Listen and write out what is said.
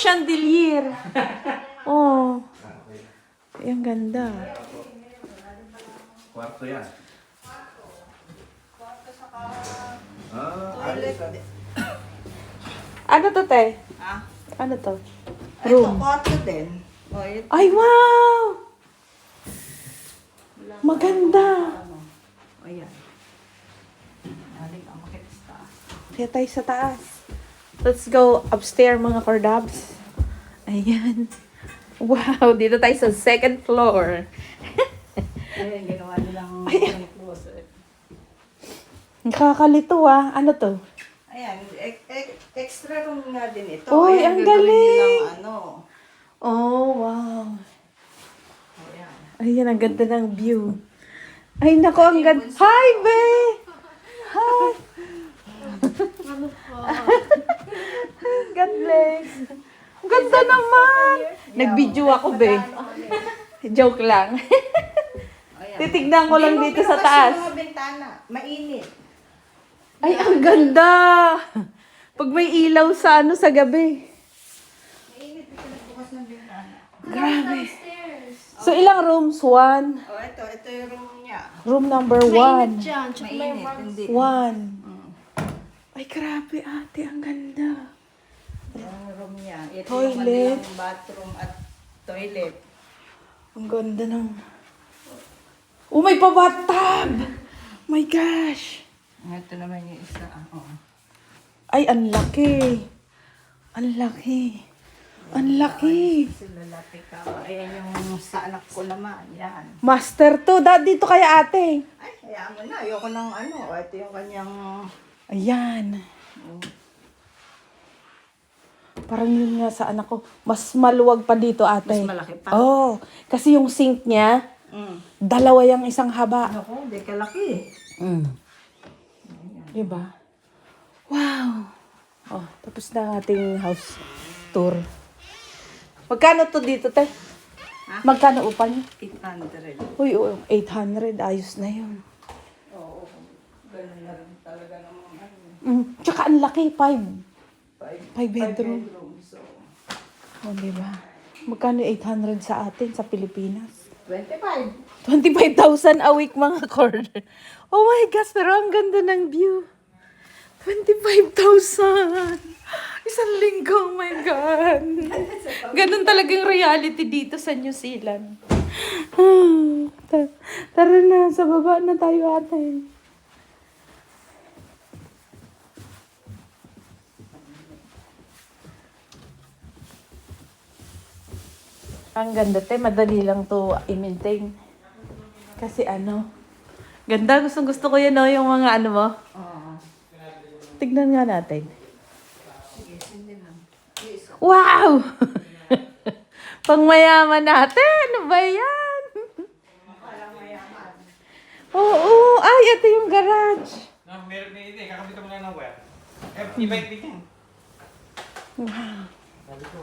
Chandelier. Oh. Ay, ang ganda. Kwarto yan. Ano to, te? Ah, Ano to? ito, Room. kwarto din. Oh, ito. Ay, wow! Maganda. O, yan. Aling ang makita sa taas. Kaya tayo sa taas. Let's go upstairs, mga kordabs. Ayan. Wow, dito tayo sa second floor. Ayan, ginawa nilang closet. Nakakalito ah. Ano to? Ayan, extra room nga din ito. Uy, Ayan, ang gagawin galing! nilang ano. Oh, wow. Ayan. Ayan, ang ganda ng view. Ay, nako, ang ganda. Hi, be! Hi! God bless. Ang ganda naman. Nag-video ako, be. Joke lang. Ayan. Titignan ko lang dito sa Hindi mo taas. pinukas yung mga bintana. Mainit. Ay, ang ganda. Pag may ilaw sa ano sa gabi. Mainit. Ito nagbukas ng bintana. Grabe. So, ilang rooms? One. Oh, ito yung room niya. Room number one. Mainit, hindi. One. Mm. Ay, grabe ate. Ang ganda. Yung room niya. Ito Toilet. yung bathroom at toilet. Ang ganda ng... Oh, may pa-bathtub! My gosh! Ito naman yung isa. Oh. Ay, ang laki. Ang laki. Ang laki. Sila laki ka. Ayan yung sa anak ko naman. Yan. Master to. Dito kaya ate. Ay, hayaan mo na. Ayoko ng ano. Ito yung kanyang... Ayan. Parang yun nga sa anak ko. Mas maluwag pa dito ate. Mas malaki pa? Oh, kasi yung sink niya, Mm. dalawa yung isang haba. Ako, di kalaki. Mm. Diba? Wow! Oh, tapos na ang ating house tour. Magkano to dito, te? Ha? Magkano upa niyo? 800. Uy, 800. Ayos na yun. Oo. Ganun na rin talaga naman. Tsaka ang laki, 5 Five bedroom. bedrooms. So, Oh, diba? Magkano 800 sa atin, sa Pilipinas? 25. 25,000 a week, mga corner. Oh my gosh, pero ang ganda ng view. 25,000! Isang linggo, oh my God. Ganun talagang reality dito sa New Zealand. Tara na, sa baba na tayo ate. Ang ganda te, madali lang to i-maintain. Kasi ano, ganda, gusto ko yan, no, yung mga ano mo. Oo. Tignan nga natin. Sige, sindi lang. Yes. Wow! Pangmayaman natin, ano ba yan? Parang mayaman. Oo, ay, ito yung garage. No, meron na ito. Kakabit mo lang ng wire. Ibait din yan. Wow. Sabi ko.